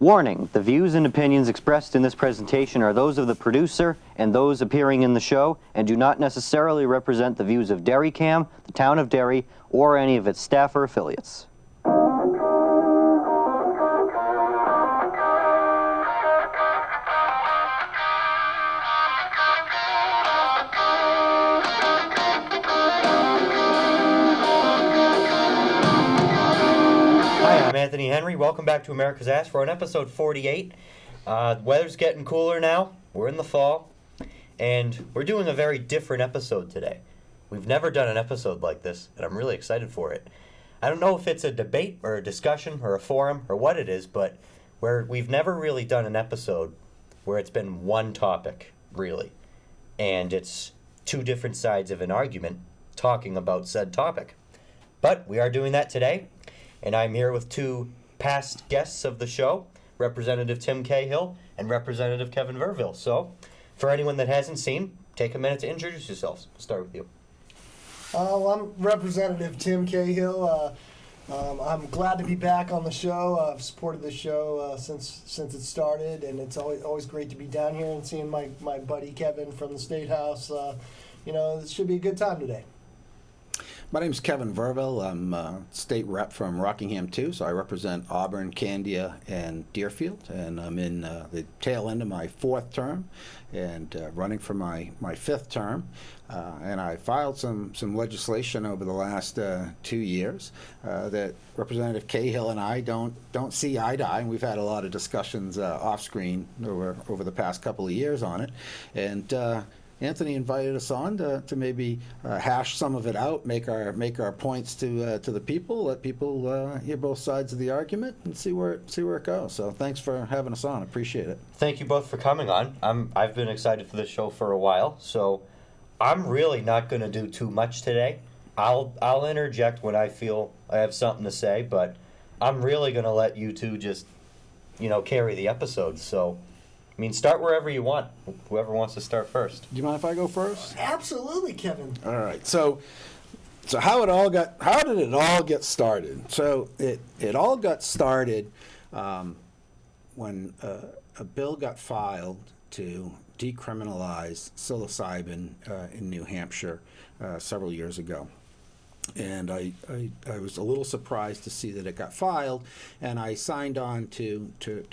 Warning, the views and opinions expressed in this presentation are those of the producer and those appearing in the show and do not necessarily represent the views of DerryCam, the Town of Derry, or any of its staff or affiliates. Hi, I'm Anthony Henry. Welcome back to America's Ass. We're on episode 48. The weather's getting cooler now. We're in the fall. And we're doing a very different episode today. We've never done an episode like this, and I'm really excited for it. I don't know if it's a debate or a discussion or a forum or what it is, but we've never really done an episode where it's been one topic, really. And it's two different sides of an argument talking about said topic. But we are doing that today. And I'm here with two past guests of the show, Representative Tim Cahill and Representative Kevin Verville. So, for anyone that hasn't seen, take a minute to introduce yourselves. We'll start with you. I'm Representative Tim Cahill. I'm glad to be back on the show. I've supported the show since it started, and it's always great to be down here and seeing my buddy Kevin from the State House. This should be a good time today. My name is Kevin Verville. I'm a state rep from Rockingham too, so I represent Auburn, Candia, and Deerfield, and I'm in the tail end of my fourth term and running for my fifth term. And I filed some legislation over the last 2 years that Representative Cahill and I don't see eye to eye, and we've had a lot of discussions off screen over the past couple of years on it. And Anthony invited us on to maybe hash some of it out, make our points to the people, let people hear both sides of the argument, and see where it goes. So thanks for having us on. Appreciate it. Thank you both for coming on. I've been excited for this show for a while, so I'm really not going to do too much today. I'll interject when I feel I have something to say, but I'm really going to let you two just carry the episode. So. Start wherever you want. Whoever wants to start first. Do you mind if I go first? Absolutely, Kevin. All right. So how did it all get started? So it all got started when a bill got filed to decriminalize psilocybin in New Hampshire several years ago. And I was a little surprised to see that it got filed, and I signed on to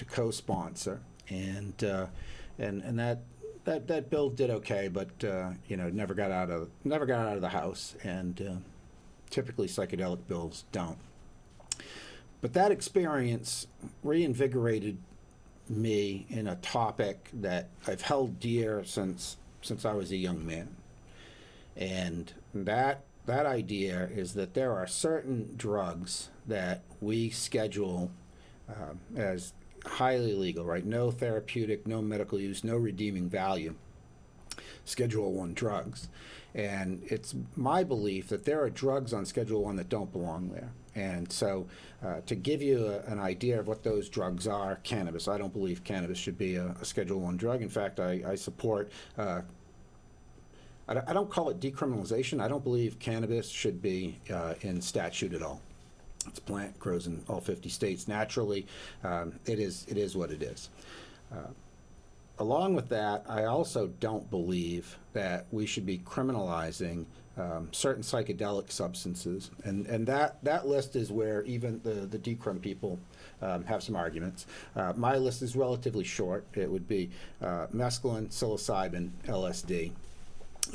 co-sponsor. And that bill did okay, but never got out of the House, and typically psychedelic bills don't. But that experience reinvigorated me in a topic that I've held dear since I was a young man, and that idea is that there are certain drugs that we schedule as highly legal, right? No therapeutic, no medical use, no redeeming value. Schedule I drugs. And it's my belief that there are drugs on Schedule I that don't belong there. And so to give you an idea of what those drugs are, cannabis. I don't believe cannabis should be a Schedule I drug. In fact, I support, I don't call it decriminalization. I don't believe cannabis should be in statute at all. It's a plant, grows in all 50 states naturally. It is what it is. Along with that, I also don't believe that we should be criminalizing certain psychedelic substances, and that list is where even the decrim people have some arguments. My list is relatively short. It would be mescaline, psilocybin, LSD.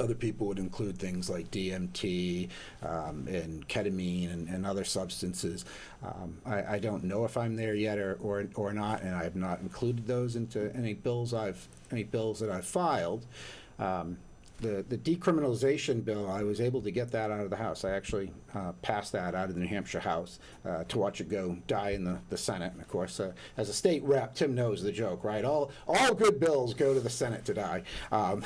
Other people would include things like DMT and ketamine and other substances. I don't know if I'm there yet or not, and I have not included those into any bills that I've filed. The decriminalization bill, I was able to get that out of the House. I actually passed that out of the New Hampshire House to watch it go die in the Senate. And of course, as a state rep, Tim knows the joke, right? All good bills go to the Senate to die. I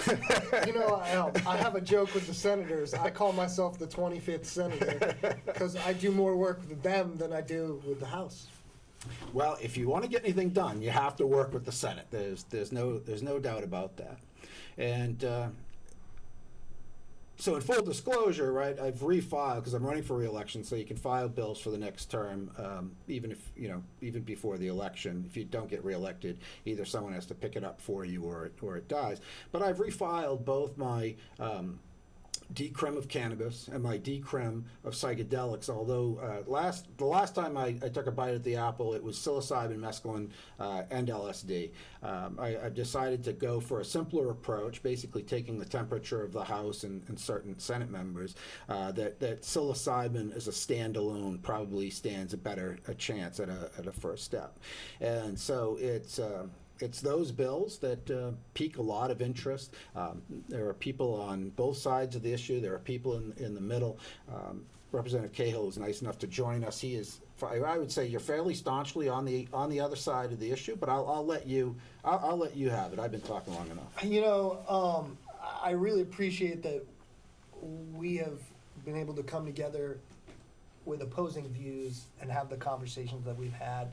have a joke with the senators. I call myself the 25th senator because I do more work with them than I do with the House. Well, if you want to get anything done, you have to work with the Senate. There's no doubt about that. And So in full disclosure, right, I've refiled because I'm running for re-election, so you can file bills for the next term, even if, even before the election. If you don't get re-elected, either someone has to pick it up for you or it dies. But I've refiled both my decrim of cannabis and my decrim of psychedelics, although the last time I took a bite at the apple, it was psilocybin, mescaline, and LSD. I've decided to go for a simpler approach, basically taking the temperature of the House and certain Senate members, that psilocybin as a standalone probably stands a chance at a first step. And so it's those bills that pique a lot of interest. There are people on both sides of the issue. There are people in the middle. Representative Cahill was nice enough to join us. He is, I would say, you're fairly staunchly on the other side of the issue. But I'll let you have it. I've been talking long enough. I really appreciate that we have been able to come together with opposing views and have the conversations that we've had.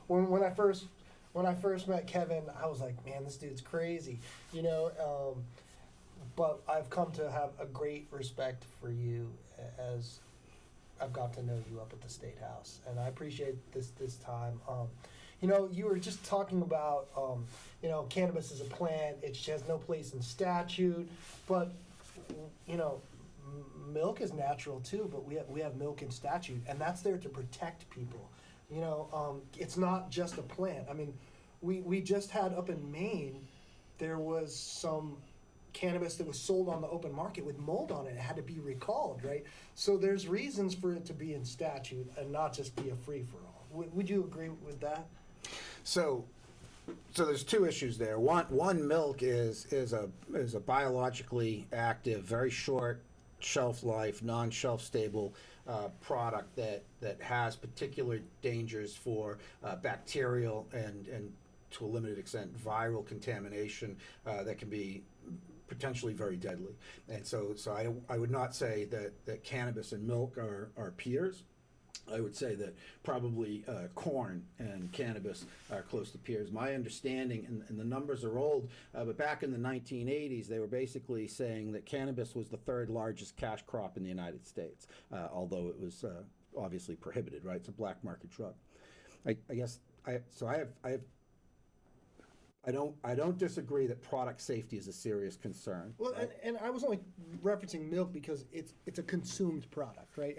When I first met Kevin, I was like, man, this dude's crazy, but I've come to have a great respect for you as I've got to know you up at the State House, and I appreciate this time. You were just talking about, cannabis is a plant. It has no place in statute, but, milk is natural too, but we have milk in statute, and that's there to protect people. It's not just a plant. I mean, we just had up in Maine, there was some cannabis that was sold on the open market with mold on it. It had to be recalled, right? So there's reasons for it to be in statute and not just be a free-for-all. Would you agree with that? So there's two issues there. One milk is a biologically active, very short shelf life, non-shelf stable product that has particular dangers for bacterial and to a limited extent viral contamination that can be potentially very deadly. And so I would not say that cannabis and milk are peers. I would say that probably corn and cannabis are close to peers. My understanding, and the numbers are old, but back in the 1980s, they were basically saying that cannabis was the third largest cash crop in the United States, although it was obviously prohibited, right? It's a black market drug. I don't disagree that product safety is a serious concern. Well, right? and I was only referencing milk because it's a consumed product, right?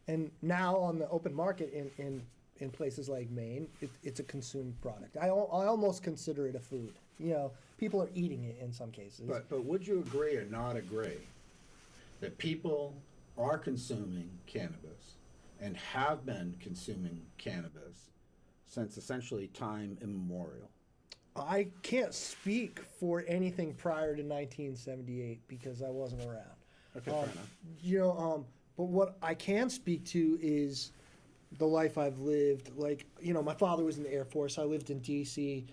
And now on the open market in places like Maine, it's a consumed product. I almost consider it a food. People are eating it in some cases. But would you agree or not agree that people are consuming cannabis and have been consuming cannabis since essentially time immemorial? I can't speak for anything prior to 1978 because I wasn't around. Okay, fair enough. But what I can speak to is the life I've lived. Like, my father was in the Air Force. I lived in D.C.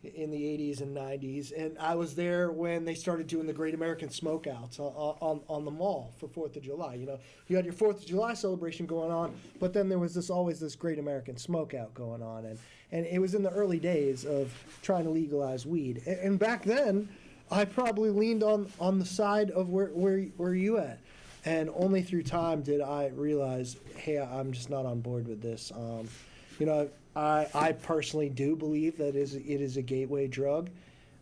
in the 80s and 90s, and I was there when they started doing the Great American Smokeouts on the mall for 4th of July. You had your 4th of July celebration going on, but then there was always this Great American Smokeout going on, and it was in the early days of trying to legalize weed. And back then, I probably leaned on the side of where you at. And only through time did I realize, hey, I'm just not on board with this. I personally do believe that it is a gateway drug.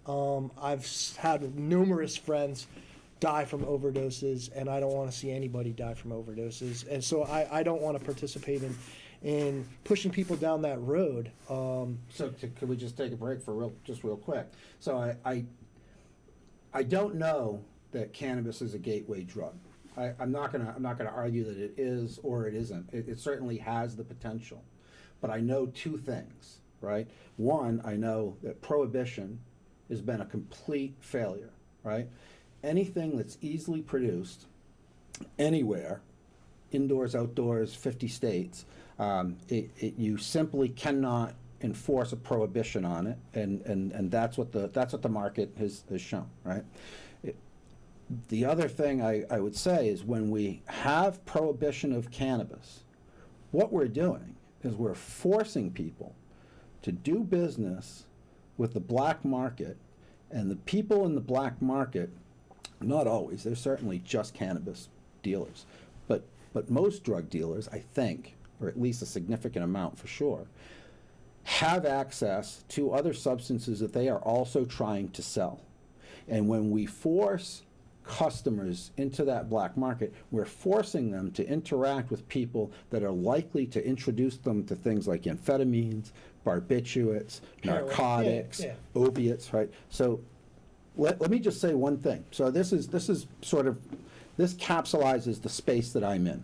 I've had numerous friends die from overdoses, and I don't want to see anybody die from overdoses. And so I don't want to participate in pushing people down that road. Could we just take a break for real quick? So I don't know that cannabis is a gateway drug. I'm not gonna argue that it is or it isn't. It certainly has the potential, but I know two things, right? One, I know that prohibition has been a complete failure, right? Anything that's easily produced anywhere, indoors, outdoors, 50 states, you simply cannot enforce a prohibition on it, and that's what the market has shown, right? The other thing I would say is when we have prohibition of cannabis, what we're doing is we're forcing people to do business with the black market, and the people in the black market Not always. There's certainly just cannabis dealers. But most drug dealers, I think, or at least a significant amount for sure, have access to other substances that they are also trying to sell. And when we force customers into that black market, we're forcing them to interact with people that are likely to introduce them to things like amphetamines, barbiturates, Heroin. narcotics, Yeah. opiates, right? So let me just say one thing. So this capsulizes the space that I'm in.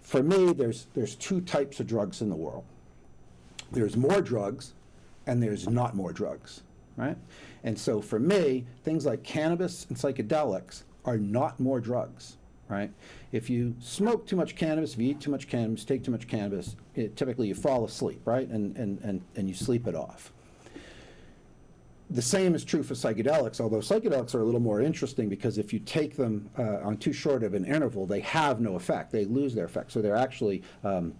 For me, there's two types of drugs in the world. There's more drugs, and there's not more drugs, right? And so for me, things like cannabis and psychedelics are not more drugs, right? If you smoke too much cannabis, if you eat too much cannabis, take too much cannabis, typically you fall asleep, right? And you sleep it off. The same is true for psychedelics, although psychedelics are a little more interesting because if you take them on too short of an interval, they have no effect. They lose their effect. So they're actually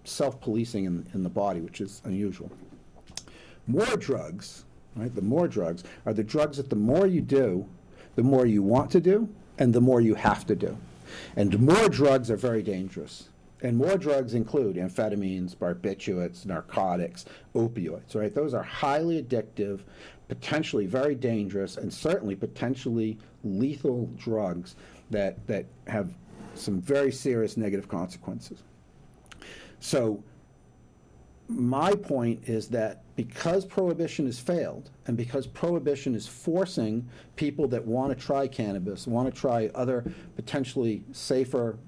self-policing in the body, which is unusual. More drugs, right? The more drugs are the drugs that the more you do, the more you want to do, and the more you have to do. And more drugs are very dangerous. And more drugs include amphetamines, barbiturates, narcotics, opioids, right? Those are highly addictive, potentially very dangerous, and certainly potentially lethal drugs that have some very serious negative consequences. So my point is that because prohibition has failed, and because prohibition is forcing people that want to try cannabis, want to try other potentially safer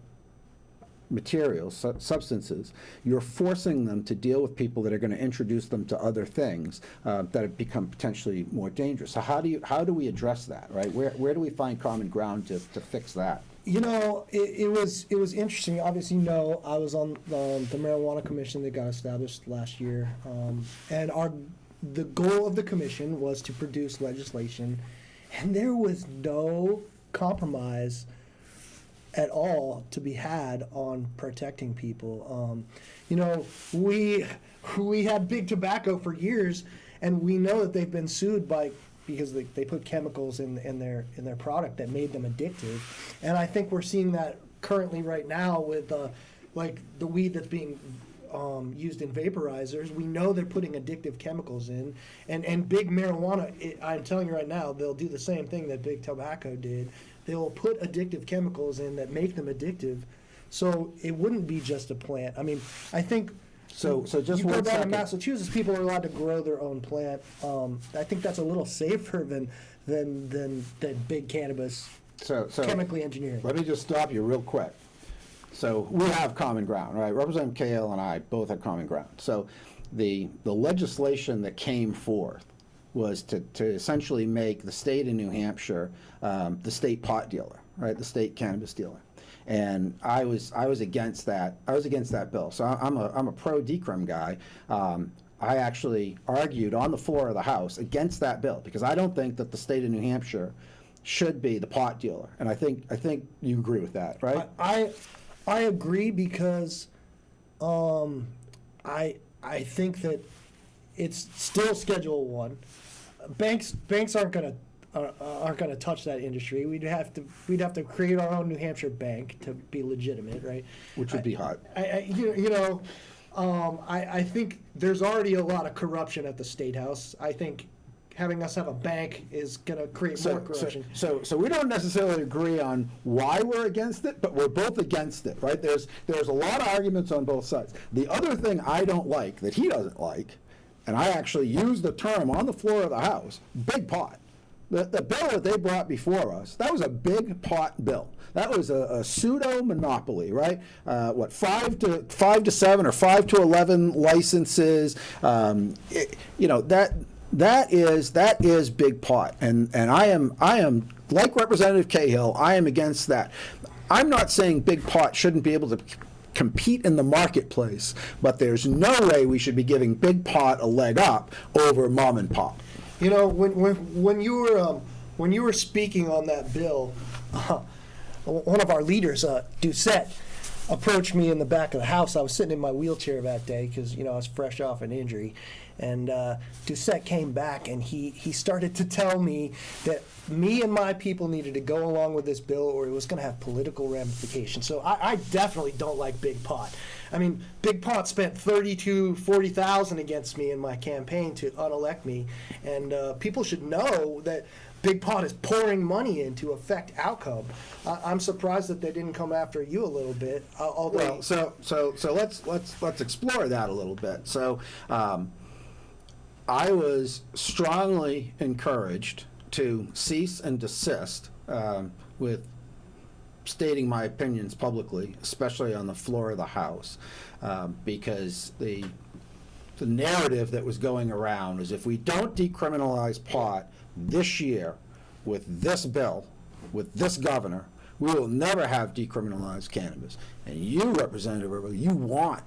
materials, substances, you're forcing them to deal with people that are going to introduce them to other things that have become potentially more dangerous. So how do we address that, right? Where do we find common ground to fix that? You know, it was interesting. Obviously, I was on the marijuana commission that got established last year, and the goal of the commission was to produce legislation, and there was no compromise at all to be had on protecting people. We had big tobacco for years, and we know that they've been sued because they put chemicals in their product that made them addictive, and I think we're seeing that currently right now with like the weed that's being used in vaporizers. We know they're putting addictive chemicals in, and big marijuana. I'm telling you right now, they'll do the same thing that big tobacco did. They'll put addictive chemicals in that make them addictive. So it wouldn't be just a plant. I mean, I think. So just you go one down second. in Massachusetts, people are allowed to grow their own plant. I think that's a little safer than big cannabis, So chemically engineered. let me just stop you real quick. So we have common ground, right? Representative Cahill and I both have common ground. So the legislation that came forth was to essentially make the state of New Hampshire the state pot dealer, right? The state cannabis dealer. And I was against that. I was against that bill. So I'm a pro decrim guy. I actually argued on the floor of the House against that bill because I don't think that the state of New Hampshire should be the pot dealer. And I think you agree with that, right? I agree because I think that it's still Schedule 1. Banks aren't gonna touch that industry. We'd have to create our own New Hampshire bank to be legitimate, right? Which would be hard. I think there's already a lot of corruption at the State House. I think having us have a bank is going to create more corruption. So we don't necessarily agree on why we're against it, but we're both against it, right? There's a lot of arguments on both sides. The other thing I don't like, that he doesn't like, and I actually used the term on the floor of the House, big pot. The bill that they brought before us, that was a big pot bill. That was a pseudo monopoly, right? 5 to 7 or 5 to 11 licenses. That is big pot, and I am like Representative Cahill. I am against that. I'm not saying big pot shouldn't be able to compete in the marketplace, but there's no way we should be giving big pot a leg up over mom and pop. You know, when you were speaking on that bill, one of our leaders, Doucette, approached me in the back of the house. I was sitting in my wheelchair that day because I was fresh off an injury, And Doucette came back, and he started to tell me that me and my people needed to go along with this bill, or it was going to have political ramifications. So I definitely don't like Big Pot. I mean, Big Pot spent $40,000 against me in my campaign to unelect me, and people should know that Big Pot is pouring money in to affect outcome. I'm surprised that they didn't come after you a little bit. Although, Well, so let's explore that a little bit. So, I was strongly encouraged to cease and desist with stating my opinions publicly, especially on the floor of the House, because the narrative that was going around is if we don't decriminalize pot this year with this bill, with this governor, we will never have decriminalized cannabis. And you, Representative Verville, you want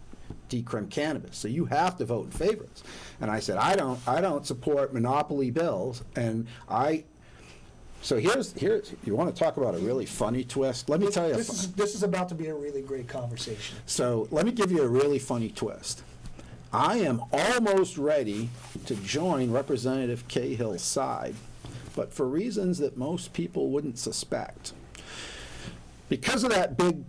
decrim cannabis, so you have to vote in favor of this. And I said, I don't support monopoly bills, and so here's you want to talk about a really funny twist? Let me tell you. This is about to be a really great conversation. So let me give you a really funny twist. I am almost ready to join Representative Cahill's side, but for reasons that most people wouldn't suspect. Because of that big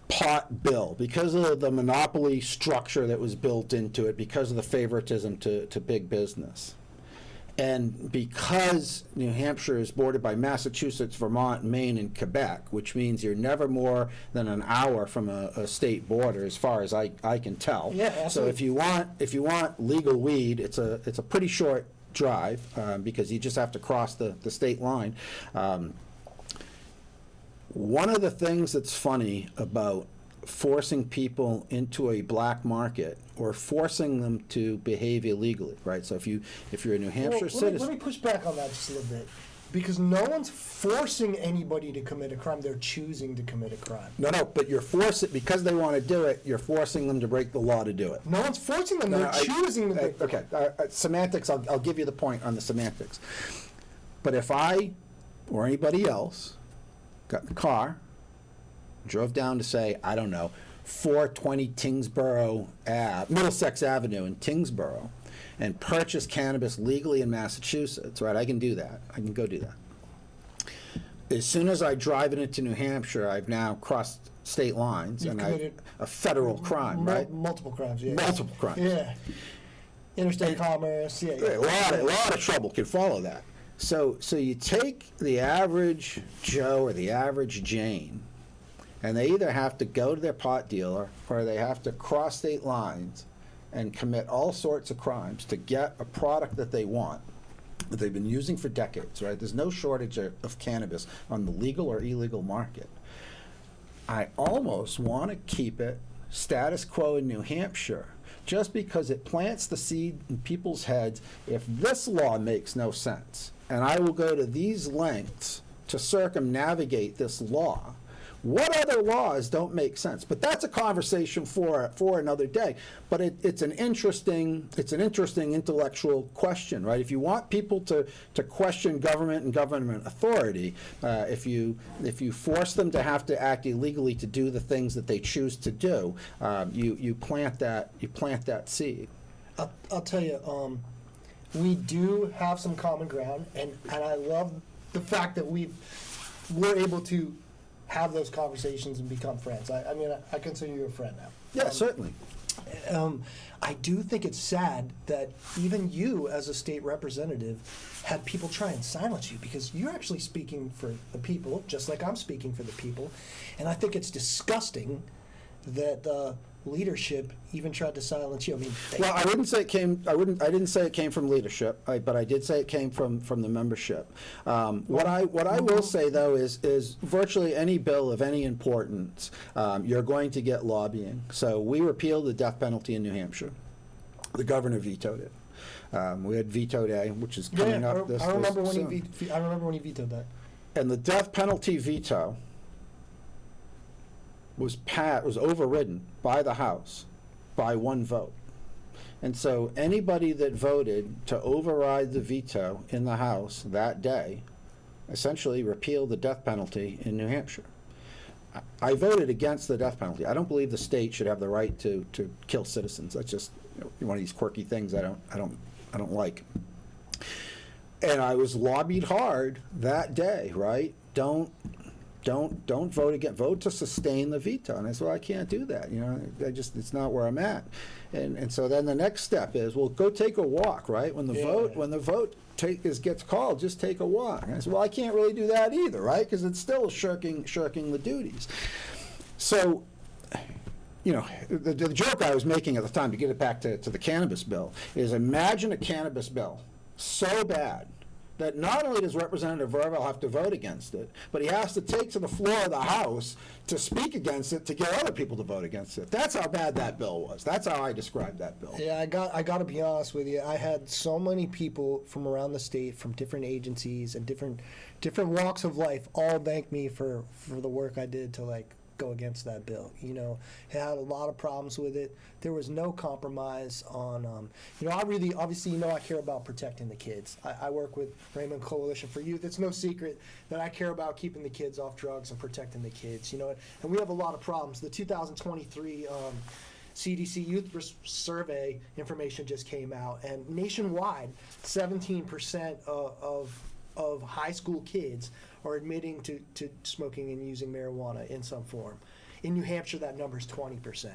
pot bill, because of the monopoly structure that was built into it, because of the favoritism to big business, and because New Hampshire is bordered by Massachusetts, Vermont, Maine, and Quebec, which means you're never more than an hour from a state border, as far as I can tell. Yeah, absolutely. So if you want legal weed, it's a pretty short drive because you just have to cross the state line. One of the things that's funny about forcing people into a black market or forcing them to behave illegally, right? So if you're a New Hampshire citizen, let me push back on that just a little bit, because no one's forcing anybody to commit a crime; they're choosing to commit a crime. No, but you're forcing, because they want to do it, you're forcing them to break the law to do it. No one's forcing them; they're choosing to break the law. Okay, semantics. I'll give you the point on the semantics. But if I or anybody else got in the car, drove down to, say, I don't know, 420 Middlesex Avenue in Tingsboro, and purchased cannabis legally in Massachusetts, right? I can do that. I can go do that. As soon as I drive it into New Hampshire, I've now crossed state lines. You've committed a federal crime, right? Multiple crimes, yeah. Multiple crimes. Yeah. Interstate commerce, yeah. A lot of trouble can follow that. So you take the average Joe or the average Jane, and they either have to go to their pot dealer or they have to cross state lines and commit all sorts of crimes to get a product that they want, that they've been using for decades, right? There's no shortage of cannabis on the legal or illegal market. I almost want to keep it status quo in New Hampshire, just because it plants the seed in people's heads. If this law makes no sense, and I will go to these lengths to circumnavigate this law, what other laws don't make sense? But that's a conversation for another day. But it's an interesting intellectual question, right? If you want people to question government and government authority, if you force them to have to act illegally to do the things that they choose to do, you plant that seed. I'll tell you, we do have some common ground, and I love the fact that we're able to have those conversations and become friends. I mean, I consider you a friend now. Yeah, certainly. I do think it's sad that even you, as a state representative, had people try and silence you, because you're actually speaking for the people, just like I'm speaking for the people. And I think it's disgusting that leadership even tried to silence you. I mean, well, I didn't say it came from leadership, but I did say it came from the membership. What I will say, though, is virtually any bill of any importance, you're going to get lobbying. So we repealed the death penalty in New Hampshire. The governor vetoed it. We had veto day, which is coming up this I remember when soon. I remember when he vetoed that. And the death penalty veto was overridden by the House by one vote. And so anybody that voted to override the veto in the House that day essentially repealed the death penalty in New Hampshire. I voted against the death penalty. I don't believe the state should have the right to kill citizens. That's just one of these quirky things I don't like. And I was lobbied hard that day, right? Don't vote again. Vote to sustain the veto. And I said, well, I can't do that. It's not where I'm at. And so then the next step is, well, go take a walk, right? When the vote gets called, just take a walk. And I said, well, I can't really do that either, right? Because it's still shirking the duties. So, the joke I was making at the time, to get it back to the cannabis bill, is imagine a cannabis bill so bad that not only does Representative Verville have to vote against it, but he has to take to the floor of the House to speak against it to get other people to vote against it. That's how bad that bill was. That's how I described that bill. Yeah, I got to be honest with you. I had so many people from around the state, from different agencies and different walks of life, all thank me for the work I did to go against that bill. It had a lot of problems with it. There was no compromise on, I really, obviously, I care about protecting the kids. I work with Raymond Coalition for Youth. It's no secret that I care about keeping the kids off drugs and protecting the kids, and we have a lot of problems. The 2023 CDC Youth Survey information just came out, and nationwide, 17% of high school kids are admitting to smoking and using marijuana in some form. In New Hampshire, that number is 20%.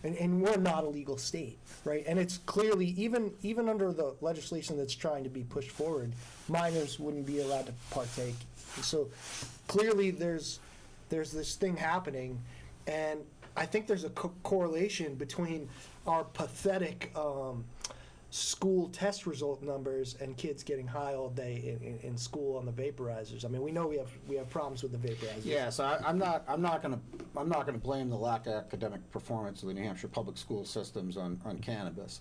And we're not a legal state, right? And it's clearly, even under the legislation that's trying to be pushed forward, minors wouldn't be allowed to partake. So clearly there's this thing happening, and I think there's a correlation between our pathetic school test result numbers and kids getting high all day in school on the vaporizers. I mean, we know we have problems with the vaporizers. Yeah, so I'm not going to blame the lack of academic performance of the New Hampshire public school systems on cannabis.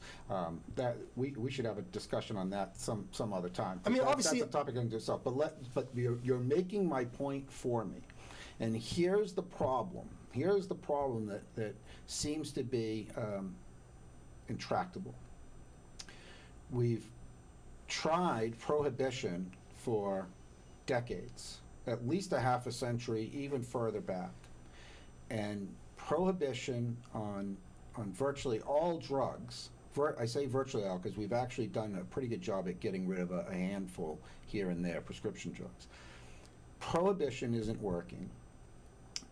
That we should have a discussion on that some other time. I mean, obviously that's a topic in itself. But you're making my point for me, and here's the problem. Here's the problem that seems to be intractable. We've tried prohibition for decades, at least a half a century, even further back. And prohibition on virtually all drugs, I say virtually all because we've actually done a pretty good job at getting rid of a handful here and there, prescription drugs. Prohibition isn't working.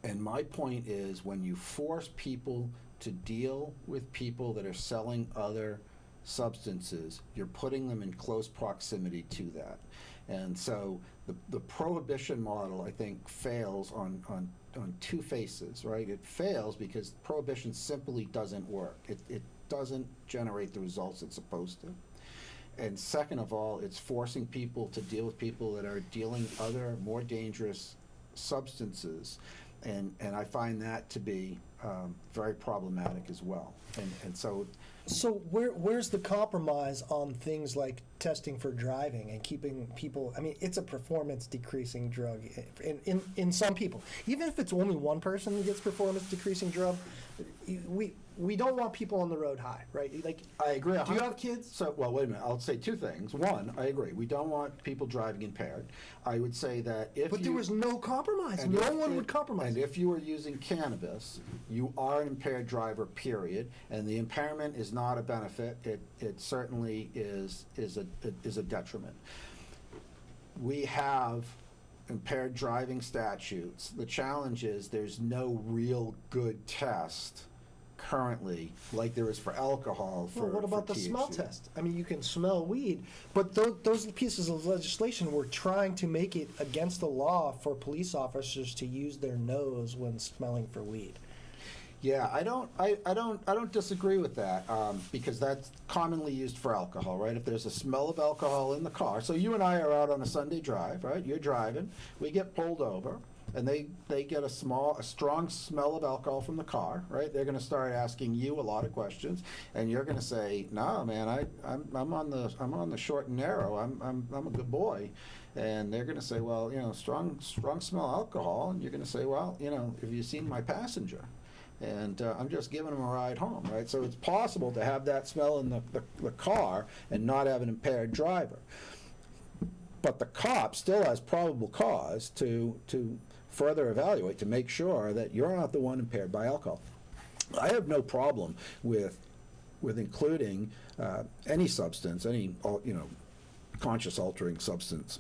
And my point is, when you force people to deal with people that are selling other substances, you're putting them in close proximity to that. And so the prohibition model, I think, fails on two faces, right? It fails because prohibition simply doesn't work. It doesn't generate the results it's supposed to. And second of all, it's forcing people to deal with people that are dealing other more dangerous substances. And I find that to be very problematic as well. And so where's the compromise on things like testing for driving and keeping people? I mean, it's a performance decreasing drug in some people. Even if it's only one person that gets performance decreasing drug, we don't want people on the road high, right? Like, I agree. Do you have kids? So, well, wait a minute. I'll say two things. One, I agree. We don't want people driving impaired. I would say that But there was no compromise. No one would compromise. And if you were using cannabis, you are an impaired driver, period. And the impairment is not a benefit. It certainly is a detriment. We have impaired driving statutes. The challenge is there's no real good test currently, like there is for alcohol. Well, what about the smell test? I mean, you can smell weed, but those pieces of legislation were trying to make it against the law for police officers to use their nose when smelling for weed. Yeah, I don't disagree with that because that's commonly used for alcohol, right? If there's a smell of alcohol in the car, so you and I are out on a Sunday drive, right? You're driving, we get pulled over, and they get a strong smell of alcohol from the car, right? They're going to start asking you a lot of questions, and you're going to say, "No, man, I'm on the short and narrow. I'm a good boy." And they're going to say, "Well, strong smell of alcohol," and you're going to say, "Well, have you seen my passenger?" And I'm just giving them a ride home, right? So it's possible to have that smell in the car and not have an impaired driver. But the cop still has probable cause to further evaluate, to make sure that you're not the one impaired by alcohol. I have no problem with with including any substance, any conscious altering substance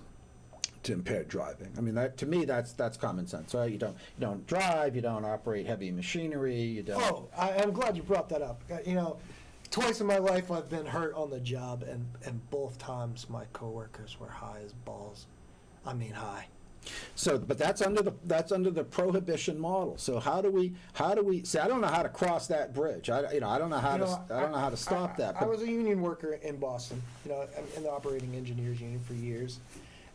to impaired driving. I mean, that to me, that's common sense, right? You don't drive, you don't operate heavy machinery, you don't. Oh, I'm glad you brought that up. Twice in my life I've been hurt on the job, and both times my coworkers were high as balls. I mean, high. So, but that's under the prohibition model. So how do we see? I don't know how to cross that bridge. I don't know how to stop that. I was a union worker in Boston. I'm in the operating engineers union for years,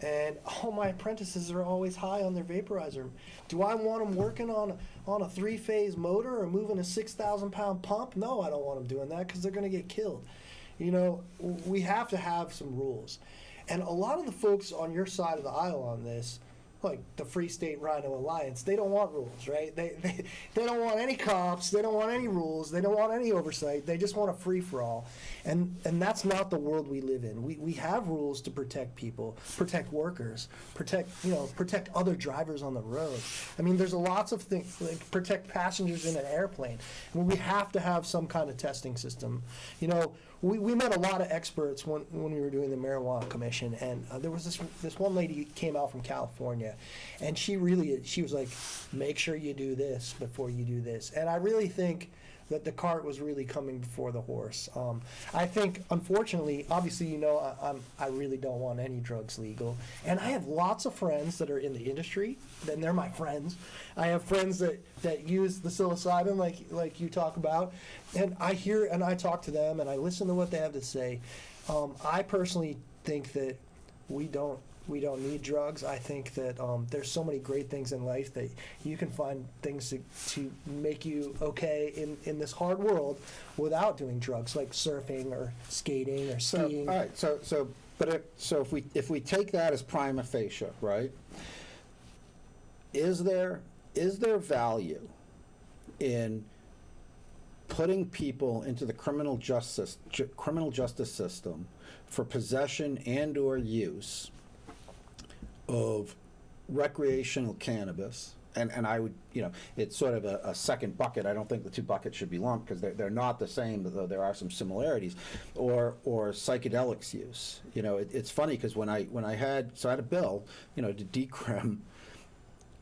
and all my apprentices are always high on their vaporizer. Do I want them working on a 3-phase motor or moving a 6,000-pound pump? No, I don't want them doing that because they're going to get killed. We have to have some rules, and a lot of the folks on your side of the aisle on this, like the Free State Rhino Alliance, they don't want rules, right? They don't want any cops. They don't want any rules. They don't want any oversight. They just want a free-for-all. And that's not the world we live in. We have rules to protect people, protect workers, protect other drivers on the road. I mean, there's lots of things, like protect passengers in an airplane. And we have to have some kind of testing system. We met a lot of experts when we were doing the Marijuana Commission, and there was this one lady who came out from California, and she was like, make sure you do this before you do this. And I really think that the cart was really coming before the horse. I think, unfortunately, obviously, I really don't want any drugs legal. And I have lots of friends that are in the industry, and they're my friends. I have friends that use the psilocybin like you talk about. And I hear and I talk to them and I listen to what they have to say. I personally think that we don't need drugs. I think that there's so many great things in life that you can find things to make you okay in this hard world without doing drugs, like surfing or skating or skiing. All right. So if we take that as prima facie, right? Is there value in putting people into the criminal justice system for possession and or use of recreational cannabis, and I would, it's sort of a second bucket. I don't think the two buckets should be lumped because they're not the same, though there are some similarities, or psychedelics use. It's funny because when I had a bill, to decrim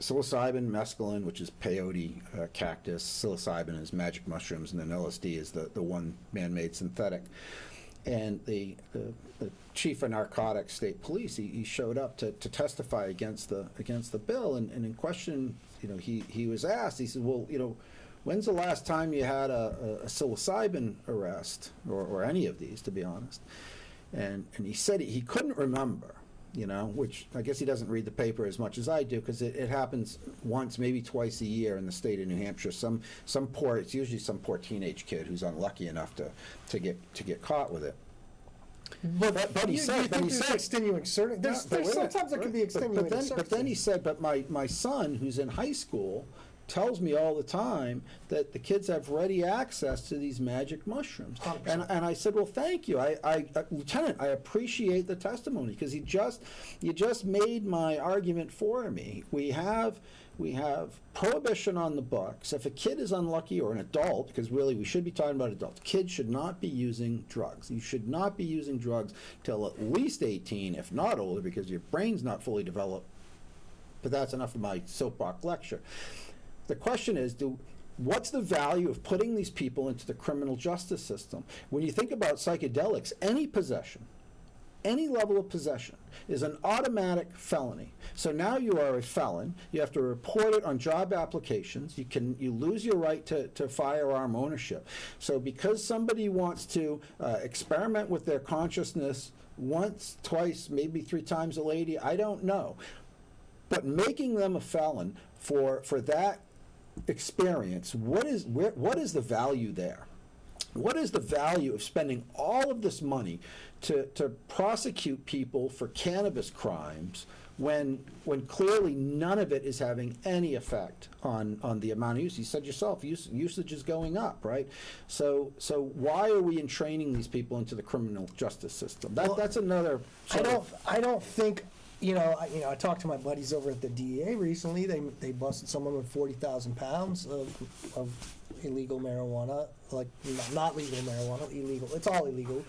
psilocybin, mescaline, which is peyote, cactus, psilocybin is magic mushrooms, and then LSD is the one man-made synthetic. And the chief of narcotics, state police, he showed up to testify against the bill, and in question, he was asked. He said, "Well, when's the last time you had a psilocybin arrest, or any of these, to be honest?" And he said he couldn't remember. Which I guess he doesn't read the paper as much as I do, because it happens once, maybe twice a year in the state of New Hampshire. It's usually some poor teenage kid who's unlucky enough to get caught with it. But he said extenuating circumstances. Sometimes there can be extenuating circumstances. But then he said, but my son, who's in high school, tells me all the time that the kids have ready access to these magic mushrooms. And I said, well, thank you. Lieutenant, I appreciate the testimony, because you just made my argument for me. We have prohibition on the books. If a kid is unlucky, or an adult, because really we should be talking about adults, kids should not be using drugs. You should not be using drugs till at least 18, if not older, because your brain's not fully developed. But that's enough of my soapbox lecture. The question is, what's the value of putting these people into the criminal justice system? When you think about psychedelics, any possession, any level of possession, is an automatic felony. So now you are a felon. You have to report it on job applications. You lose your right to firearm ownership. So because somebody wants to experiment with their consciousness once, twice, maybe 3 times a lady, I don't know. But making them a felon for that experience, what is the value there? What is the value of spending all of this money to prosecute people for cannabis crimes when clearly none of it is having any effect on the amount of use? You said yourself, usage is going up, right? So why are we entraining these people into the criminal justice system? That's another. I don't think. I talked to my buddies over at the DEA recently. They busted someone with 40,000 pounds of illegal marijuana, like not legal marijuana, illegal. It's all illegal,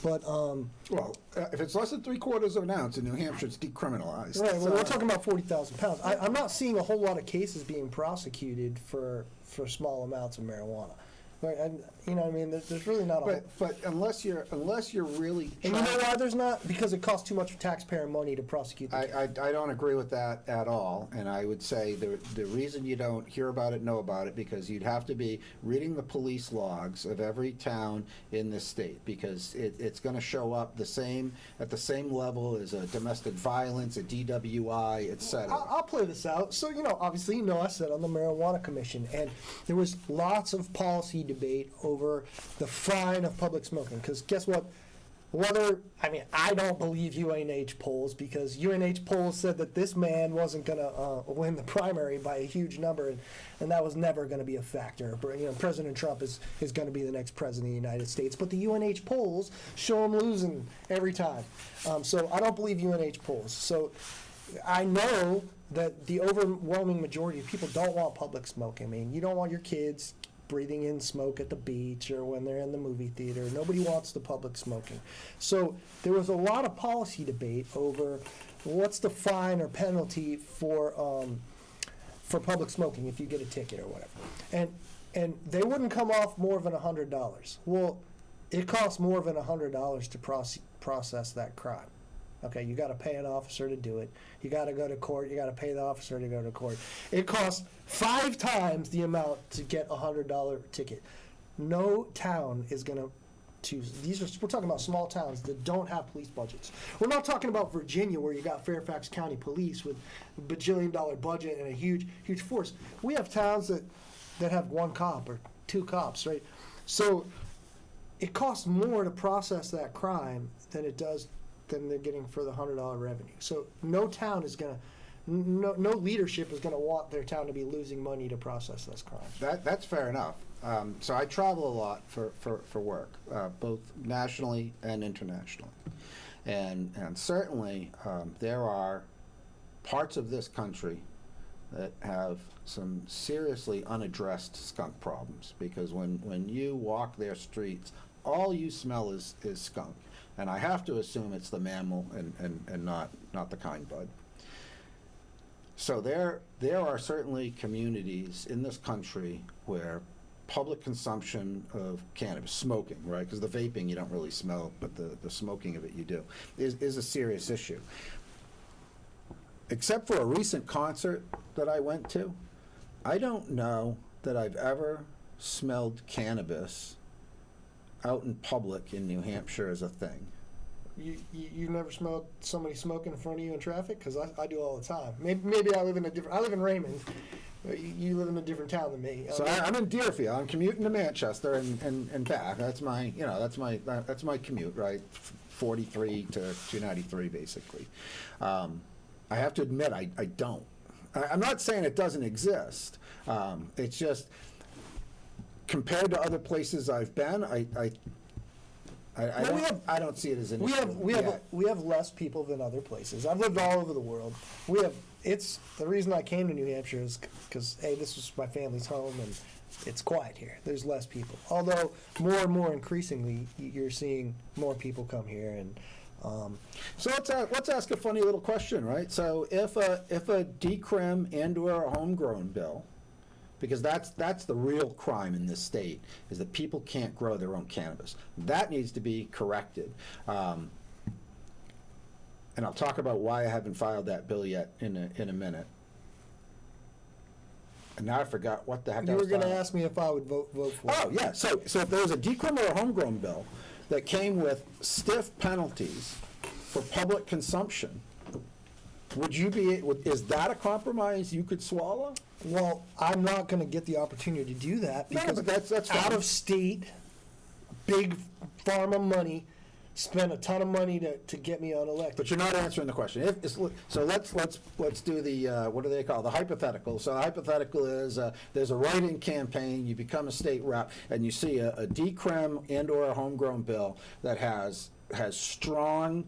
but Well, if it's less than 3/4 of an ounce in New Hampshire, it's decriminalized. right. Well, So- we're talking about 40,000 pounds. I'm not seeing a whole lot of cases being prosecuted for small amounts of marijuana. Right, and you know what I mean. There's really not a. Whole, But unless you're really and you know why there's not? Because it costs too much taxpayer money to prosecute. I don't agree with that at all, and I would say the reason you don't hear about it, know about it, because you'd have to be reading the police logs of every town in this state, because it's going to show up at the same level as a domestic violence, a DWI, etc. I'll play this out. So, obviously, I sat on the Marijuana Commission, and there was lots of policy debate over the fine of public smoking. Because guess what? I don't believe UNH polls, because UNH polls said that this man wasn't going to win the primary by a huge number, and that was never going to be a factor. President Trump is going to be the next president of the United States, but the UNH polls show him losing every time. So I don't believe UNH polls. So I know that the overwhelming majority of people don't want public smoking. I mean, you don't want your kids breathing in smoke at the beach or when they're in the movie theater. Nobody wants the public smoking. So there was a lot of policy debate over what's the fine or penalty for public smoking if you get a ticket or whatever. And they wouldn't come off more than $100. Well, it costs more than $100 to process that crime. Okay, you got to pay an officer to do it. You got to go to court. You got to pay the officer to go to court. It costs 5 times the amount to get a $100 ticket. No town is going to choose. We're talking about small towns that don't have police budgets. We're not talking about Virginia, where you got Fairfax County Police with a bajillion-dollar budget and a huge force. We have towns that have 1 cop or 2 cops, right? So it costs more to process that crime than they're getting for the $100 revenue. So no town is going to, no leadership is going to want their town to be losing money to process this crime. That's fair enough. So I travel a lot for work, both nationally and internationally. And certainly there are parts of this country that have some seriously unaddressed skunk problems, because when you walk their streets, all you smell is skunk. And I have to assume it's the mammal and not the kind bud. So there are certainly communities in this country where public consumption of cannabis, smoking, right? Because the vaping you don't really smell, but the smoking of it you do, is a serious issue. Except for a recent concert that I went to, I don't know that I've ever smelled cannabis out in public in New Hampshire as a thing. You never smelled somebody smoking in front of you in traffic? Because I do all the time. Maybe I live in Raymond. You live in a different town than me. So I'm in Deerfield. I'm commuting to Manchester and back. That's my commute, right? 43 to 293 basically. I have to admit I don't. I'm not saying it doesn't exist. It's just compared to other places I've been, I don't see it as an issue. We have less people than other places. I've lived all over the world. It's the reason I came to New Hampshire is because this was my family's home and it's quiet here. There's less people. Although more and more increasingly you're seeing more people come here and. So let's ask a funny little question, right? So if a decrim and/or a homegrown bill, because that's the real crime in this state, is that people can't grow their own cannabis. That needs to be corrected. And I'll talk about why I haven't filed that bill yet in a minute. And now I forgot what the heck You I was were going to talking ask me if I would vote for it. Oh, yeah. So if there was a decrim or a homegrown bill that came with stiff penalties for public consumption, is that a compromise you could swallow? Well, I'm not going to get the opportunity to do that because but that's out fine. of state, big pharma money spent a ton of money to get me unelected. But you're not answering the question. So let's do the what do they call the hypothetical? So the hypothetical is there's a write-in campaign. You become a state rep, and you see a decrim and/or a homegrown bill that has strong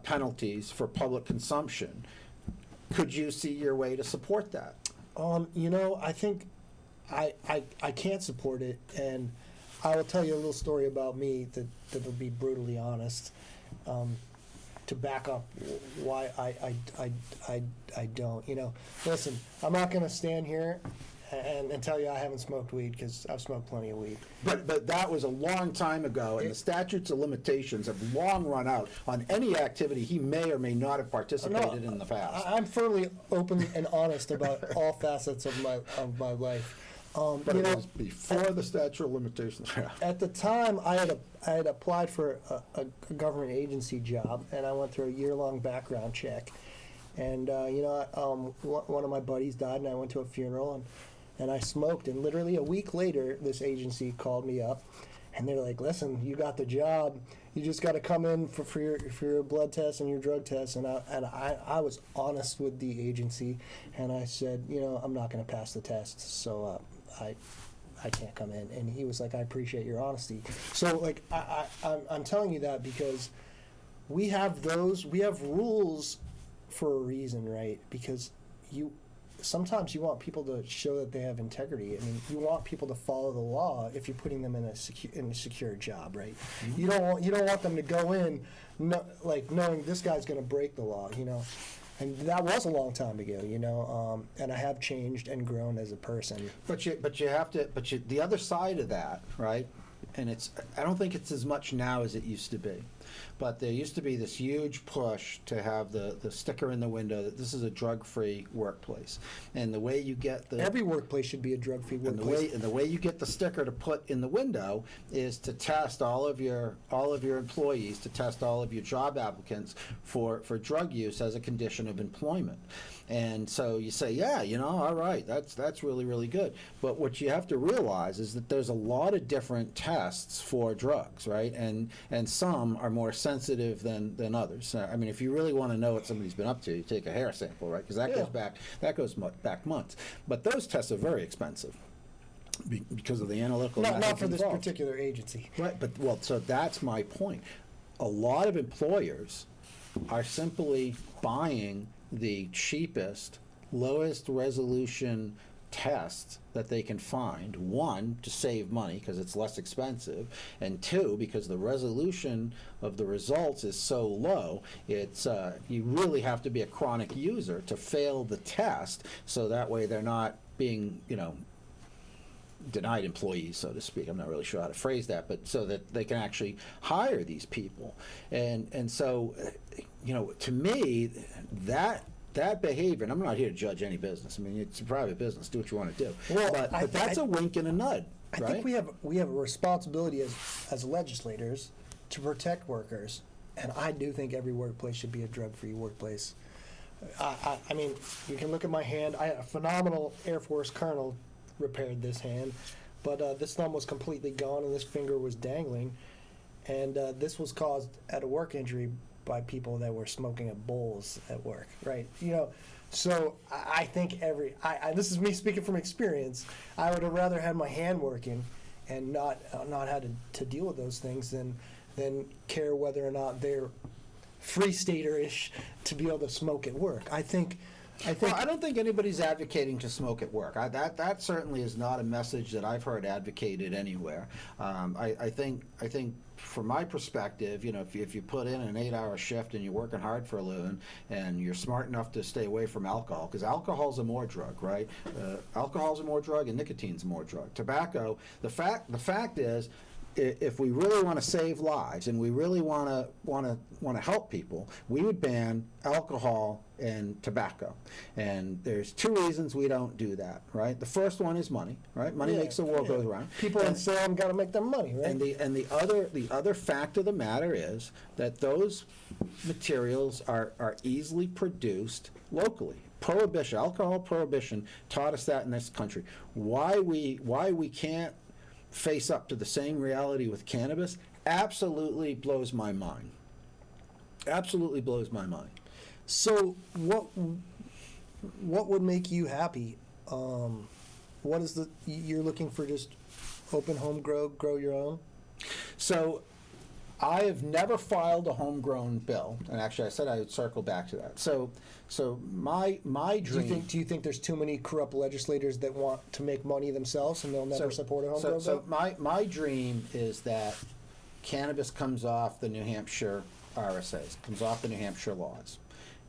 penalties for public consumption. Could you see your way to support that? I think I can't support it, and I will tell you a little story about me that'll be brutally honest, to back up why I don't. Listen, I'm not going to stand here and tell you I haven't smoked weed, because I've smoked plenty of weed. But that was a long time ago, and the statutes of limitations have long run out on any activity he may or may not have participated in the past. I'm firmly open and honest about all facets of my life. But it was before the statute of limitations. At the time, I had applied for a government agency job, and I went through a year-long background check. And one of my buddies died, and I went to a funeral, and I smoked. And literally a week later, this agency called me up, and they're like, "Listen, you got the job. You just got to come in for your blood test and your drug test." And I was honest with the agency, and I said, I'm not going to pass the test, so I can't come in. And he was like, "I appreciate your honesty." So I'm telling you that because we have rules for a reason, right? Because sometimes you want people to show that they have integrity. I mean, you want people to follow the law if you're putting them in a secure job, right? Mm-hmm. You don't want them to go in knowing this guy's going to break the law, And that was a long time ago, and I have changed and grown as a person. But you have to. The other side of that, right? And I don't think it's as much now as it used to be. But there used to be this huge push to have the sticker in the window that this is a drug-free workplace. And the way you get every workplace should be a drug-free workplace. And the way you get the sticker to put in the window is to test all of your employees, to test all of your job applicants for drug use as a condition of employment. And so you say, yeah, all right, that's really, really good. But what you have to realize is that there's a lot of different tests for drugs, right? And some are more sensitive than others. I mean, if you really want to know what somebody's been up to, you take a hair sample, right? Because that goes back months. But those tests are very expensive because of the analytical methods not for involved. This particular agency. Right, so that's my point. A lot of employers are simply buying the cheapest, lowest resolution tests that they can find. One, to save money because it's less expensive, and two, because the resolution of the results is so low, it's you really have to be a chronic user to fail the test, so that way they're not being, denied employees, so to speak. I'm not really sure how to phrase that, but so that they can actually hire these people. And so, to me, that behavior, and I'm not here to judge any business. I mean, it's a private business. Do what you want to do. Well, but that's a wink and a nod, right? I think we have a responsibility as legislators to protect workers, and I do think every workplace should be a drug-free workplace. I mean, you can look at my hand. A phenomenal Air Force colonel repaired this hand, but this thumb was completely gone and this finger was dangling, and this was caused at a work injury by people that were smoking at bowls at work, right? So I think this is me speaking from experience. I would have rather had my hand working and not had to deal with those things than care whether or not they're free stater-ish to be able to smoke at work. Well, I don't think anybody's advocating to smoke at work. That certainly is not a message that I've heard advocated anywhere. I think from my perspective, if you put in an 8-hour shift and you're working hard for a living and you're smart enough to stay away from alcohol, because alcohol's a more drug, right? Alcohol's a more drug and nicotine's a more drug. Tobacco, the fact is, if we really want to save lives and we really want to help people, we would ban alcohol and tobacco. And there's two reasons we don't do that, right? The first one is money, right? Money makes the world go around. People in Salem got to make their money, right? And the other fact of the matter is that those materials are easily produced locally. Alcohol prohibition taught us that in this country. Why we can't face up to the same reality with cannabis absolutely blows my mind. Absolutely blows my mind. So what would make you happy? What is you're looking for? Just open home grow your own? So I have never filed a homegrown bill, and actually I said I would circle back to that. So my dream. Do you think there's too many corrupt legislators that want to make money themselves and they'll never support a homegrown bill? My dream is that cannabis comes off the New Hampshire RSAs, comes off the New Hampshire laws.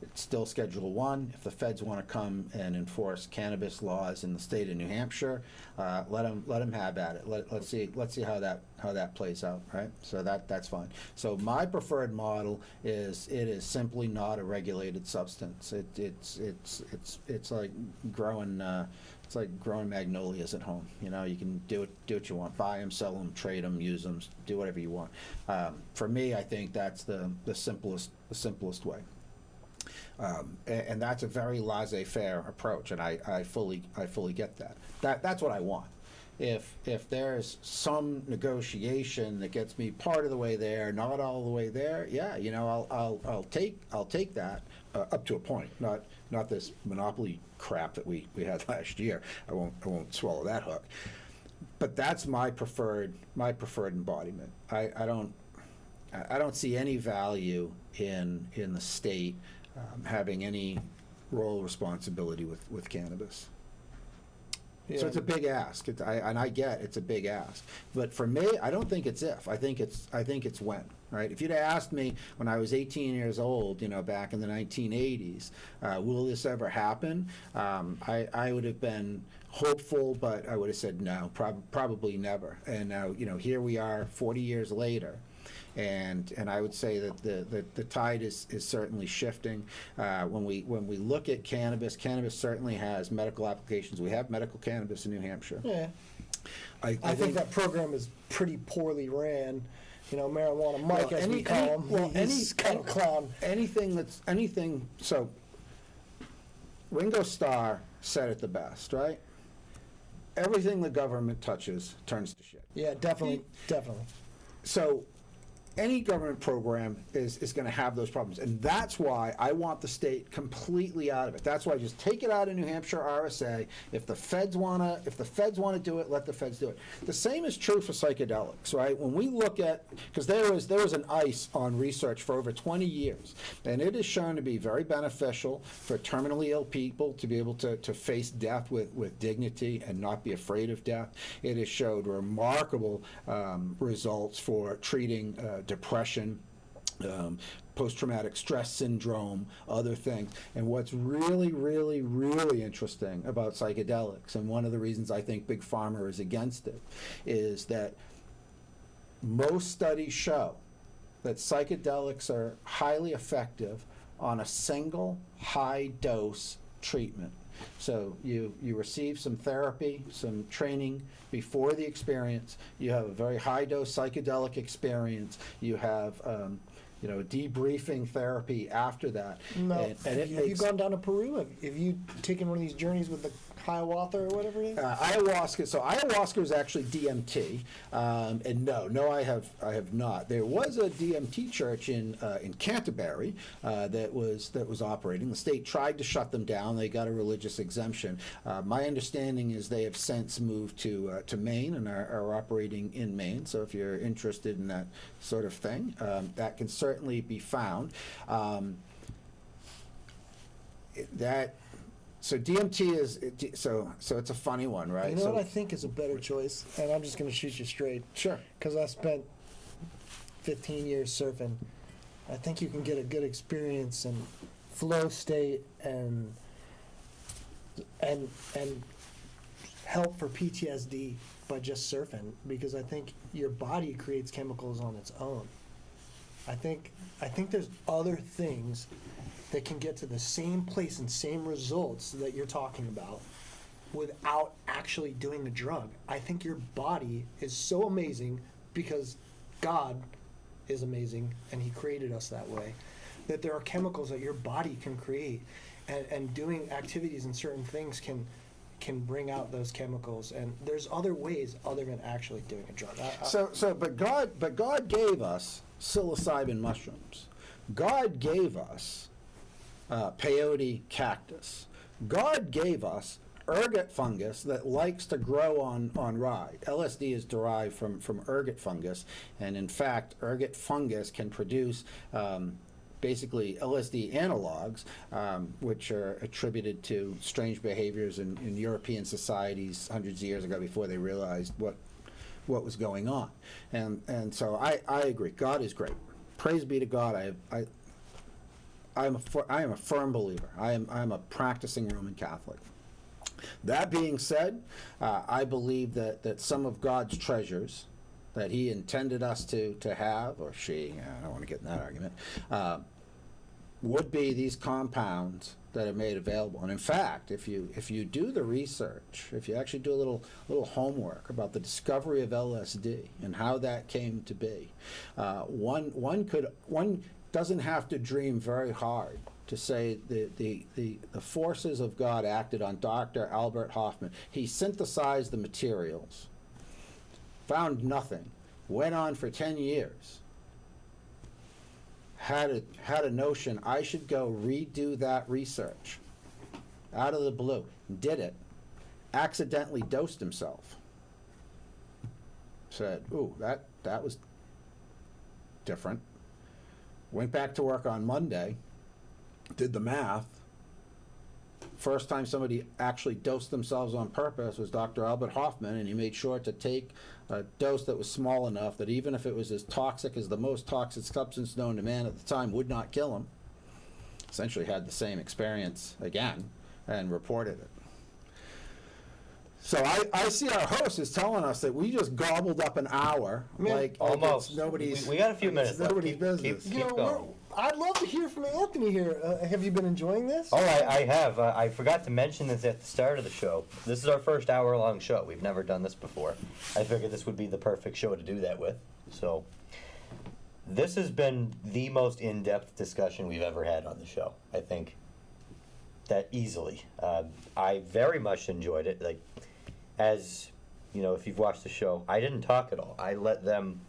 It's still Schedule 1. If the feds want to come and enforce cannabis laws in the state of New Hampshire, let them have at it. Let's see how that plays out, right? So that's fine. So my preferred model is it is simply not a regulated substance. It's like growing magnolias at home. You know, you can do what you want, buy them, sell them, trade them, use them, do whatever you want. For me, I think that's the simplest way. And that's a very laissez-faire approach, and I fully get that. That's what I want. If there's some negotiation that gets me part of the way there, not all the way there, yeah, you know, I'll take that up to a point. Not this monopoly crap that we had last year. I won't swallow that hook. But that's my preferred embodiment. I don't see any value in the state having any role responsibility with cannabis. Yeah. So it's a big ask, and I get it's a big ask. But for me, I don't think it's if. I think it's when. Right? If you'd have asked me when I was 18 years old, you know, back in the 1980s, will this ever happen? I would have been hopeful, but I would have said no, probably never. And now, you know, here we are 40 years later. And I would say that the tide is certainly shifting. When we look at cannabis certainly has medical applications. We have medical cannabis in New Hampshire. Yeah. I think that program is pretty poorly ran. You know, marijuana Mike, as we call him, he's kind of a clown. So Ringo Starr said it the best, right? Everything the government touches turns to shit. Yeah, definitely. So any government program is going to have those problems, and that's why I want the state completely out of it. That's why I just take it out of New Hampshire RSA. If the feds want to do it, let the feds do it. The same is true for psychedelics, right? When we look at, because there was an ice on research for over 20 years, and it is shown to be very beneficial for terminally ill people to be able to face death with dignity and not be afraid of death. It has showed remarkable results for treating depression, post-traumatic stress syndrome, other things. And what's really, really, really interesting about psychedelics, and one of the reasons I think Big Pharma is against it, is that most studies show that psychedelics are highly effective on a single high-dose treatment. So you receive some therapy, some training before the experience. You have a very high-dose psychedelic experience. You have debriefing therapy after that. No, have you gone down to Peru? Have you taken one of these journeys with the Hiawatha or whatever it is? Ayahuasca. So ayahuasca is actually DMT, and no, I have not. There was a DMT church in Canterbury that was operating. The state tried to shut them down. They got a religious exemption. My understanding is they have since moved to Maine and are operating in Maine. So if you're interested in that sort of thing, that can certainly be found. So DMT is so it's a funny one, right? You know what I think is a better choice, and I'm just going to shoot you straight. Sure. Because I spent 15 years surfing. I think you can get a good experience in flow state and help for PTSD by just surfing, because I think your body creates chemicals on its own. I think there's other things that can get to the same place and same results that you're talking about without actually doing the drug. I think your body is so amazing because God is amazing and He created us that way, that there are chemicals that your body can create, and doing activities and certain things can bring out those chemicals. And there's other ways other than actually doing a drug. But God gave us psilocybin mushrooms. God gave us peyote cactus. God gave us ergot fungus that likes to grow on rye. LSD is derived from ergot fungus, and in fact, ergot fungus can produce basically LSD analogs, which are attributed to strange behaviors in European societies hundreds of years ago before they realized what was going on. And so I agree. God is great. Praise be to God. I am a firm believer. I am a practicing Roman Catholic. That being said, I believe that some of God's treasures that He intended us to have, or she, I don't want to get in that argument, would be these compounds that are made available. And in fact, if you do the research, if you actually do a little homework about the discovery of LSD and how that came to be, one doesn't have to dream very hard to say the forces of God acted on Dr. Albert Hofmann. He synthesized the materials, found nothing, went on for 10 years, had a notion I should go redo that research out of the blue, did it, accidentally dosed himself, said, ooh, that was different, went back to work on Monday, did the math. First time somebody actually dosed themselves on purpose was Dr. Albert Hofmann, and he made sure to take a dose that was small enough that even if it was as toxic as the most toxic substance known to man at the time, would not kill him. Essentially had the same experience again and reported it. So I see our host is telling us that we just gobbled up an hour. Like almost. It's nobody's. We got a few minutes left. Nobody's business. Keep going. I'd love to hear from Anthony here. Have you been enjoying this? Oh, I have. I forgot to mention this at the start of the show. This is our first hour-long show. We've never done this before. I figured this would be the perfect show to do that with. So, this has been the most in-depth discussion we've ever had on the show. I think that easily. I very much enjoyed it. Like, as you know, if you've watched the show, I didn't talk at all. I let them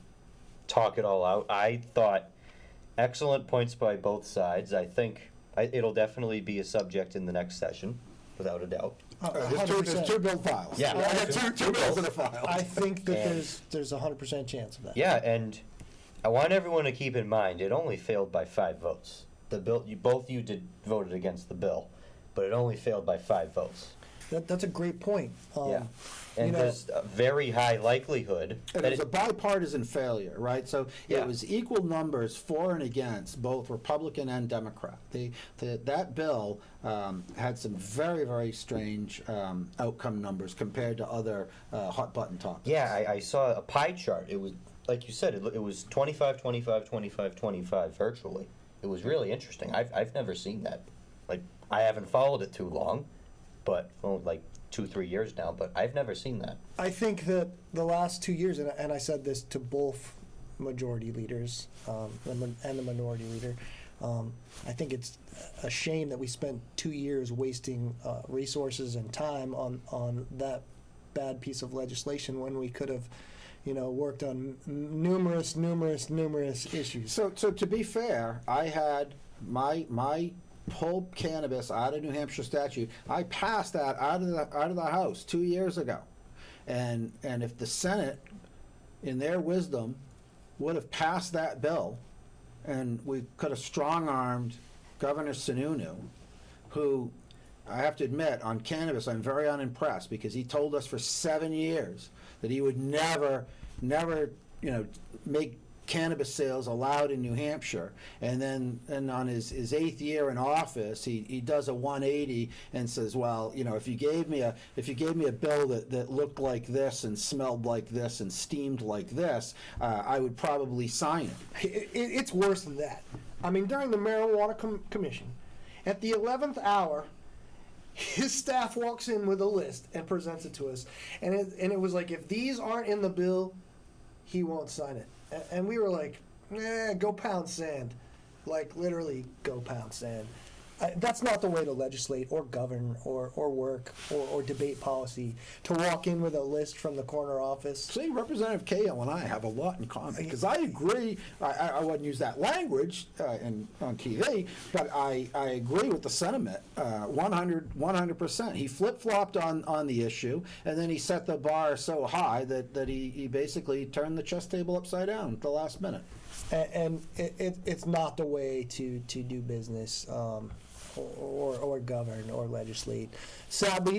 talk it all out. I thought excellent points by both sides. I think it'll definitely be a subject in the next session, without a doubt. There's two build files. Yeah. I got two bills in the file. I think that there's a 100% chance of that. Yeah, and I want everyone to keep in mind it only failed by 5 votes. The bill, both you voted against the bill, but it only failed by 5 votes. That's a great point. Yeah, and there's a very high likelihood And that it was a bipartisan failure, right? So Yeah. it was equal numbers for and against, both Republican and Democrat. That bill had some very, very strange outcome numbers compared to other hot button topics. Yeah, I saw a pie chart. It was, like you said, it was 25, 25, 25, 25 virtually. It was really interesting. I've never seen that. Like, I haven't followed it too long, but, well, like 2-3 years now, but I've never seen that. I think that the last 2 years, and I said this to both majority leaders and the minority leader, I think it's a shame that we spent 2 years wasting resources and time on that bad piece of legislation when we could have, worked on numerous issues. So to be fair, I had my pulled cannabis out of New Hampshire statute. I passed that out of the House 2 years ago, and if the Senate, in their wisdom, would have passed that bill, and we could have strong-armed Governor Sununu, who, I have to admit, on cannabis, I'm very unimpressed, because he told us for 7 years that he would never, make cannabis sales allowed in New Hampshire, and then on his 8th year in office, he does a 180 and says, well, if you gave me a bill that looked like this and smelled like this and steamed like this, I would probably sign it. It's worse than that. I mean, during the Marijuana Commission, at the 11th hour, his staff walks in with a list and presents it to us, and it was like, if these aren't in the bill, he won't sign it. And we were like, go pound sand. Like, literally, go pound sand. That's not the way to legislate or govern or work or debate policy. To walk in with a list from the corner office. See, Representative Cahill and I have a lot in common because I agree. I wouldn't use that language on TV, but I agree with the sentiment 100%. He flip-flopped on the issue, and then he set the bar so high that he basically turned the chess table upside down at the last minute. And it's not the way to do business. Or govern or legislate. Sadly,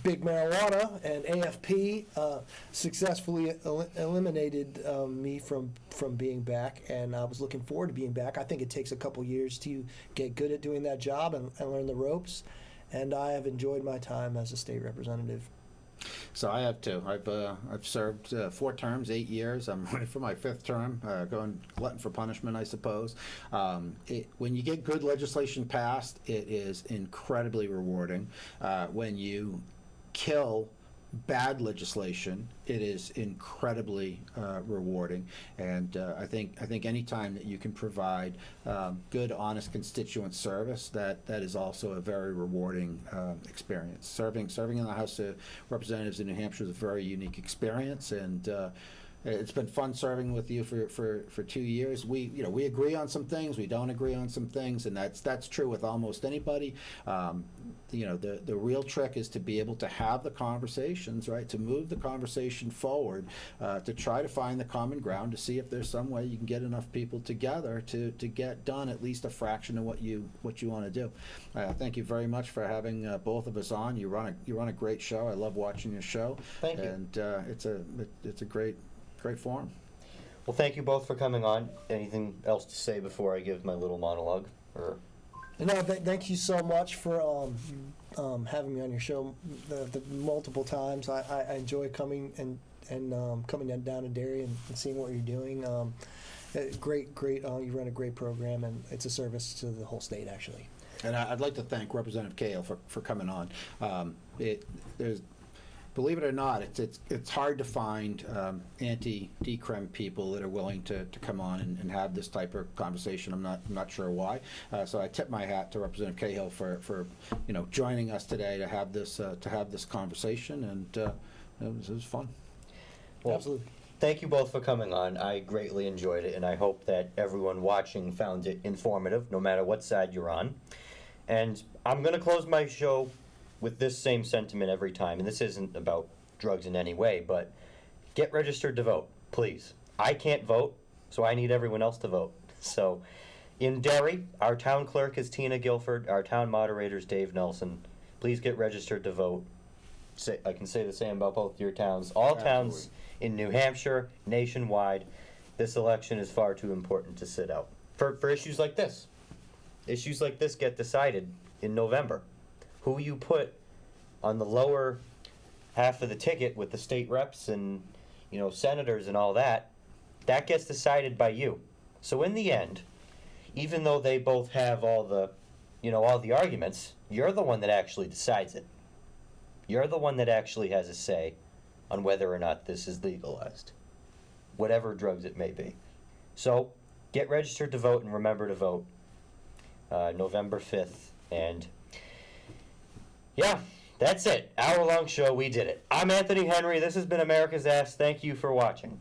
big marijuana and AFP successfully eliminated me from being back, and I was looking forward to being back. I think it takes a couple years to get good at doing that job and learn the ropes, and I have enjoyed my time as a state representative. So I have too. I've served 4 terms, 8 years. I'm running for my 5th term, going glutton for punishment, I suppose. When you get good legislation passed, it is incredibly rewarding. When you kill bad legislation, it is incredibly rewarding, and I think any time that you can provide good, honest constituent service, that is also a very rewarding experience. Serving in the House of Representatives in New Hampshire is a very unique experience, and it's been fun serving with you for 2 years. We agree on some things, we don't agree on some things, and that's true with almost anybody. The real trick is to be able to have the conversations, right? To move the conversation forward, to try to find the common ground, to see if there's some way you can get enough people together to get done at least a fraction of what you want to do. Thank you very much for having both of us on. You run a great show. I love watching your show. Thank you. And it's a great forum. Well, thank you both for coming on. Anything else to say before I give my little monologue? Or No, thank you so much for having me on your show the multiple times. I enjoy coming and coming down to Derry and seeing what you're doing. Great. You run a great program, and it's a service to the whole state, actually. And I'd like to thank Representative Cahill for coming on. Believe it or not, it's hard to find anti-decrem people that are willing to come on and have this type of conversation. I'm not sure why. So I tip my hat to Representative Cahill for joining us today to have this conversation, and it was fun. Well, Absolutely. thank you both for coming on. I greatly enjoyed it, and I hope that everyone watching found it informative, no matter what side you're on. And I'm going to close my show with this same sentiment every time, and this isn't about drugs in any way, but get registered to vote, please. I can't vote, so I need everyone else to vote. So, in Derry, our town clerk is Tina Guilford, our town moderator is Dave Nelson. Please get registered to vote. I can say the same about both your towns. All towns in New Hampshire, nationwide, this election is far too important to sit out. For issues like this. Issues like this get decided in November. Who you put on the lower half of the ticket with the state reps and senators and all that gets decided by you. So in the end, even though they both have all the arguments, you're the one that actually decides it. You're the one that actually has a say on whether or not this is legalized, whatever drugs it may be. So get registered to vote, and remember to vote November 5th. And yeah, that's it. Hour-long show. We did it. I'm Anthony Henry. This has been America's Ass. Thank you for watching.